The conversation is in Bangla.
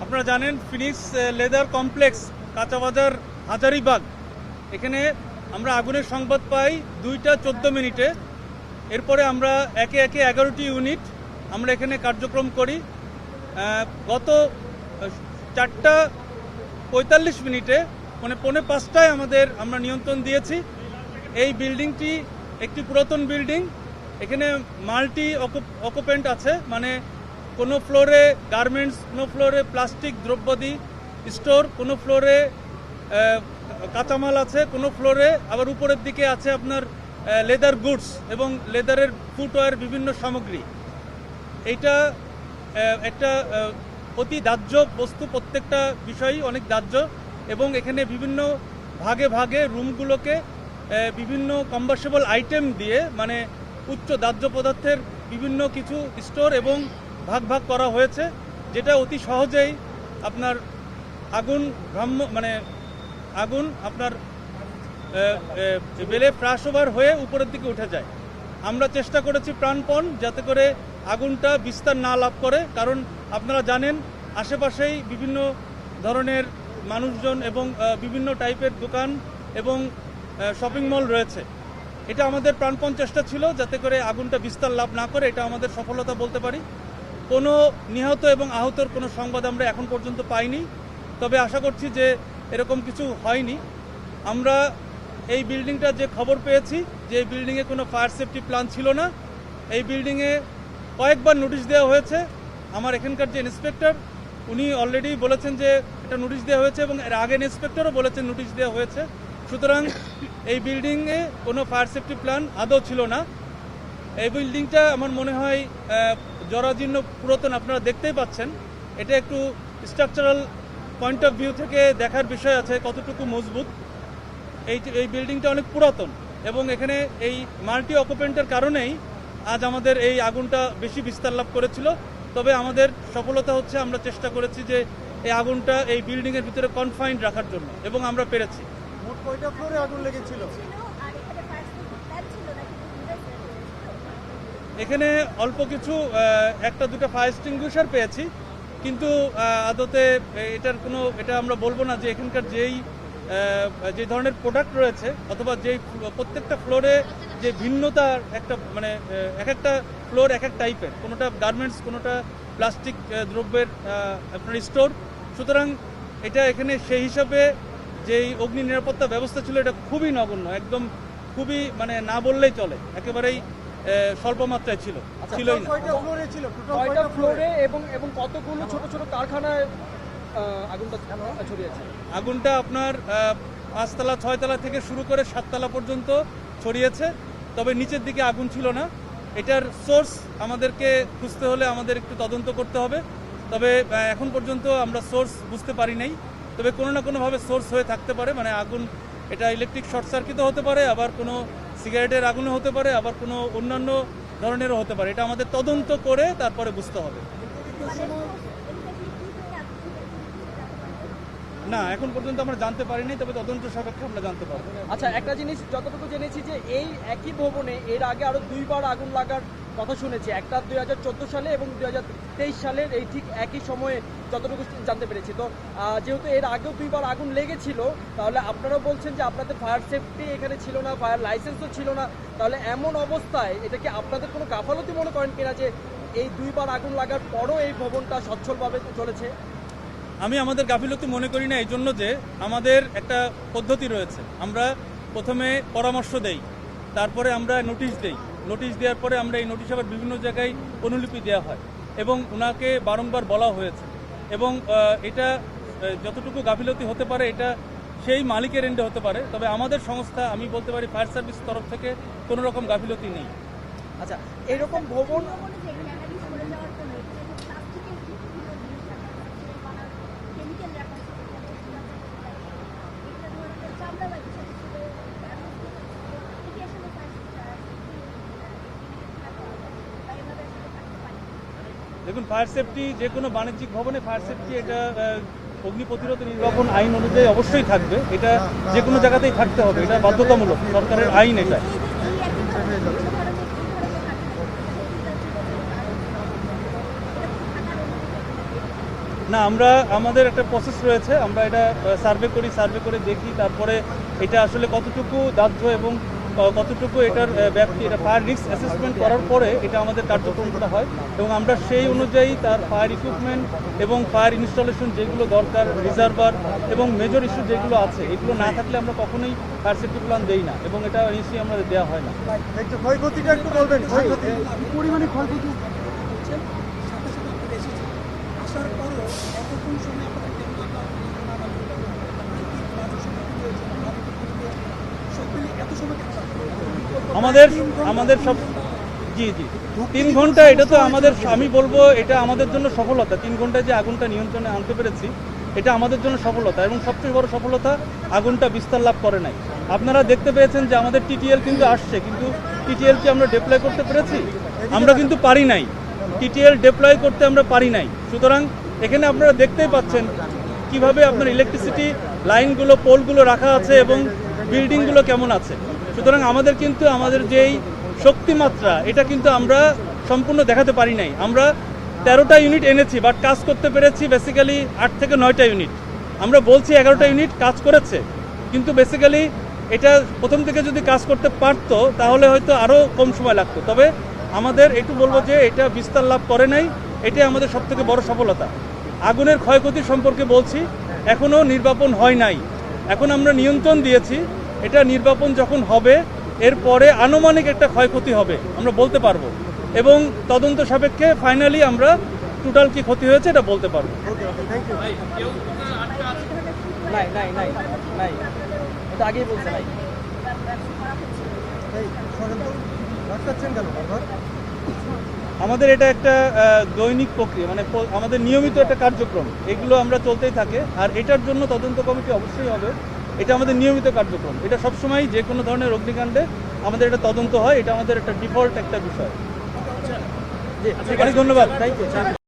আপনারা জানেন ফিনিক্স লেদার কমপ্লেক্স কাঁচাবাজার হাজারিবাগ, এখানে আমরা আগুনের সংবাদ পাই 2:14 এরপরে আমরা একে একে 11টি ইউনিট আমরা এখানে কার্যক্রম করি। গত 4:45 মানে 4:45 আমরা নিয়ন্ত্রণ দিয়েছি। এই বিল্ডিংটি একটি পুরাতন বিল্ডিং, এখানে মাল্টি অকুপেন্ট আছে, মানে কোনো ফ্লোরে গার্মেন্টস, কোনো ফ্লোরে প্লাস্টিক দ্রব্যাদি স্টোর, কোনো ফ্লোরে কাঁচামাল আছে, কোনো ফ্লোরে আবার উপরের দিকে আছে আপনার লেদার গুডস এবং লেদারের ফুটওয়্যার বিভিন্ন সামগ্রী। এইটা একটা অতি দাহ্য বস্তু, প্রত্যেকটা বিষয়ই অনেক দাহ্য এবং এখানে বিভিন্ন ভাগে ভাগে রুমগুলোকে বিভিন্ন কম্বাসেবল আইটেম দিয়ে, মানে উচ্চ দাহ্য পদার্থের বিভিন্ন কিছু স্টোর এবং ভাগ ভাগ করা হয়েছে, যেটা অতি সহজেই আপনার আগুন আপনার বেলে ফ্লাশ ওভার হয়ে উপরের দিকে উঠে যায়। আমরা চেষ্টা করেছি প্রাণপণ যাতে করে আগুনটা বিস্তার না লাভ করে, কারণ আপনারা জানেন আশেপাশেই বিভিন্ন ধরনের মানুষজন এবং বিভিন্ন টাইপের দোকান এবং শপিং মল রয়েছে। এটা আমাদের প্রাণপণ চেষ্টা ছিল যাতে করে আগুনটা বিস্তার লাভ না করে, এটা আমাদের সফলতা বলতে পারি। কোনো নিহত এবং আহতর কোনো সংবাদ আমরা এখন পর্যন্ত পাইনি, তবে আশা করছি যে এরকম কিছু হয়নি। আমরা এই বিল্ডিংটা যে খবর পেয়েছি যে এই বিল্ডিংয়ে কোনো ফায়ার সেফটি প্ল্যান ছিল না, এই বিল্ডিংয়ে কয়েকবার নোটিশ দেওয়া হয়েছে। আমার এখানকার যে ইন্সপেক্টর উনি অলরেডি বলেছেন যে এটা নোটিশ দেওয়া হয়েছে এবং এর আগের ইন্সপেক্টরও বলেছেন নোটিশ দেওয়া হয়েছে। সুতরাং এই বিল্ডিংয়ে কোনো ফায়ার সেফটি প্ল্যান আদৌ ছিল না। এই বিল্ডিংটা আমার মনে হয় জরাজীর্ণ পুরাতন, আপনারা দেখতেই পাচ্ছেন। এটা একটু স্ট্রাকচারাল পয়েন্ট অফ ভিউ থেকে দেখার বিষয় আছে কতটুকু মজবুত। এই বিল্ডিংটা অনেক পুরাতন এবং এখানে এই মাল্টি অকুপেন্টের কারণেই আজ আমাদের এই আগুনটা বেশি বিস্তার লাভ করেছিল। তবে আমাদের সফলতা হচ্ছে, আমরা চেষ্টা করেছি যে এই আগুনটা এই বিল্ডিংয়ের ভিতরে কনফাইন্ড রাখার জন্য এবং আমরা পেরেছি। মোট কয়টা ফ্লোরে আগুন লেগেছিল? এখানে অল্প কিছু একটা দুটো ফায়ার এক্সটিংগুইশার পেয়েছি, কিন্তু আদতে এটা আমরা বলবো না যে এখানকার যে ধরনের প্রোডাক্ট রয়েছে অথবা যেই প্রত্যেকটা ফ্লোরে যে ভিন্নতার একটা, মানে এক একটা ফ্লোর এক এক টাইপের, কোনোটা গার্মেন্টস, কোনোটা প্লাস্টিক দ্রব্যের আপনার স্টোর। সুতরাং এটা এখানে সেই হিসাবে যেই অগ্নি নিরাপত্তা ব্যবস্থা ছিল এটা খুবই নগণ্য, একদম খুবই, মানে না বললেই চলে, একেবারেই স্বল্প মাত্রায় ছিল, ছিলই না। কয়টা ফ্লোরে এবং কতগুলো ছোট ছোট কারখানায় আগুনটা ছড়িয়েছে? আগুনটা আপনার 5 তলা 6 তলা থেকে শুরু করে 7 তলা পর্যন্ত ছড়িয়েছে, তবে নিচের দিকে আগুন ছিল না। এটার সোর্স আমাদেরকে খুঁজতে হলে আমাদের একটু তদন্ত করতে হবে, তবে এখন পর্যন্ত আমরা সোর্স বুঝতে পারি নাই। তবে কোনো না কোনোভাবে সোর্স হয়ে থাকতে পারে, মানে আগুন, এটা ইলেকট্রিক শর্ট সার্কিটও হতে পারে, আবার কোনো সিগারেটের আগুনও হতে পারে, আবার কোনো অন্যান্য ধরনেরও হতে পারে। এটা আমাদের তদন্ত করে তারপরে বুঝতে হবে। না, এখন পর্যন্ত আমরা জানতে পারিনি, তবে তদন্ত সাপেক্ষে আমরা জানতে পারবো। আচ্ছা, একটা জিনিস যতটুকু জেনেছি যে এই একই ভবনে এর আগে আরো 2বার আগুন লাগার কথা শুনেছি, একটা 2014 সালে এবং 2023 সালের এই ঠিক একই সময়ে যতটুকু জানতে পেরেছি। তো যেহেতু এর আগেও 2বার আগুন লেগেছিল, তাহলে আপনারাও বলছেন যে আপনাদের ফায়ার সেফটি এখানে ছিল না, ফায়ার লাইসেন্সও ছিল না, তাহলে এমন অবস্থায় এটা কি আপনাদের কোনো গাফালতি মনে করেন কিনা যে এই 2বার আগুন লাগার পরও এই ভবনটা সচ্ছলভাবে চলেছে? আমি আমাদের গাফিলতি মনে করি না, এই জন্য যে আমাদের একটা পদ্ধতি রয়েছে। আমরা প্রথমে পরামর্শ দেই, তারপরে আমরা নোটিশ দেই, নোটিশ দেওয়ার পরে আমরা এই নোটিশ আবার বিভিন্ন জায়গায় অনুলিপি দেওয়া হয় এবং ওনাকে বারংবার বলা হয়েছে। এবং এটা যতটুকু গাফিলতি হতে পারে এটা সেই মালিকের এন্ডে হতে পারে, তবে আমাদের সংস্থা, আমি বলতে পারি ফায়ার সার্ভিস তরফ থেকে কোনো রকম গাফিলতি নেই। আচ্ছা, এরকম ভবন দেখুন, ফায়ার সেফটি যে কোনো বাণিজ্যিক ভবনে ফায়ার সেফটি, এটা অগ্নি প্রতিরোধ নির্বাপন আইন অনুযায়ী অবশ্যই থাকবে। এটা যে কোনো জায়গাতেই থাকতে হবে, এটা বাধ্যতামূলক, সরকারের আইন এটা। না, আমরা আমাদের একটা প্রসেস রয়েছে, আমরা এটা সার্ভে করে দেখি, তারপরে এটা আসলে কতটুকু দাহ্য এবং কতটুকু এটার ব্যাপ্তি, এটা ফায়ার রিস্ক অ্যাসেসমেন্ট করার পরে এটা আমাদের কার্যক্রমটা হয় এবং আমরা সেই অনুযায়ী তার ফায়ার ইকুইপমেন্ট এবং ফায়ার ইনস্টলেশন যেগুলো দরকার, রিজার্ভার এবং মেজর ইস্যু যেগুলো আছে, এগুলো না থাকলে আমরা কখনোই ফায়ার সেফটি প্ল্যান দেই না এবং এটা নিশ্চয়ই আমরা দেওয়া হয় না। একটু ক্ষয়ক্ষতিটা একটু বলবেন, ক্ষয়ক্ষতি কি পরিমাণে ক্ষয়ক্ষতি হচ্ছে সাথে সাথে আপনারা এসেছেন আসার পরও এতক্ষণ সময় আপনারা কেন এত সময় কেন আমাদের সব জি 3 ঘন্টা, এটা তো আমাদের, আমি বলবো এটা আমাদের জন্য সফলতা। 3 ঘন্টায় যে আগুনটা নিয়ন্ত্রণে আনতে পেরেছি এটা আমাদের জন্য সফলতা এবং সবচেয়ে বড় সফলতা আগুনটা বিস্তার লাভ করে নাই। আপনারা দেখতে পেয়েছেন যে আমাদের টিটিএল কিন্তু আসছে, কিন্তু টিটিএল কি আমরা ডিপ্লয় করতে পেরেছি? আমরা কিন্তু পারি নাই, টিটিএল ডিপ্লয় করতে আমরা পারি নাই। সুতরাং এখানে আপনারা দেখতেই পাচ্ছেন কিভাবে আপনার ইলেকট্রিসিটি লাইনগুলো, পোলগুলো রাখা আছে এবং বিল্ডিংগুলো কেমন আছে। সুতরাং আমাদের কিন্তু আমাদের যেই শক্তিমাত্রা এটা কিন্তু আমরা সম্পূর্ণ দেখাতে পারি নাই। আমরা 13টা ইউনিট এনেছি, বাট কাজ করতে পেরেছি বেসিক্যালি 8 থেকে 9টা ইউনিট। আমরা বলছি 11টা ইউনিট কাজ করেছে, কিন্তু বেসিক্যালি এটা প্রথম থেকে যদি কাজ করতে পারতো তাহলে হয়তো আরও কম সময় লাগতো। তবে আমাদের একটু বলবো যে এটা বিস্তার লাভ করে নাই, এটাই আমাদের সবথেকে বড় সফলতা। আগুনের ক্ষয়ক্ষতি সম্পর্কে বলছি, এখনও নির্বাপন হয় নাই, এখন আমরা নিয়ন্ত্রণ দিয়েছি। এটা নির্বাপন যখন হবে এরপরে আনুমানিক একটা ক্ষয়ক্ষতি হবে, আমরা বলতে পারবো এবং তদন্ত সাপেক্ষে ফাইনালি আমরা টোটাল কি ক্ষতি হয়েছে এটা বলতে পারবো। নাই নাই নাই নাই, এটা আগেই বলছে নাই। আমাদের এটা একটা দৈনিক প্রক্রিয়া, মানে আমাদের নিয়মিত একটা কার্যক্রম, এগুলো আমরা চলতেই থাকে। আর এটার জন্য তদন্ত কমিটি অবশ্যই হবে, এটা আমাদের নিয়মিত কার্যক্রম। এটা সবসময় যে কোনো ধরনের অগ্নিকাণ্ডে আমাদের এটা তদন্ত হয়, এটা আমাদের একটা ডিফল্ট একটা বিষয়। জি, অনেক ধন্যবাদ। Thank you.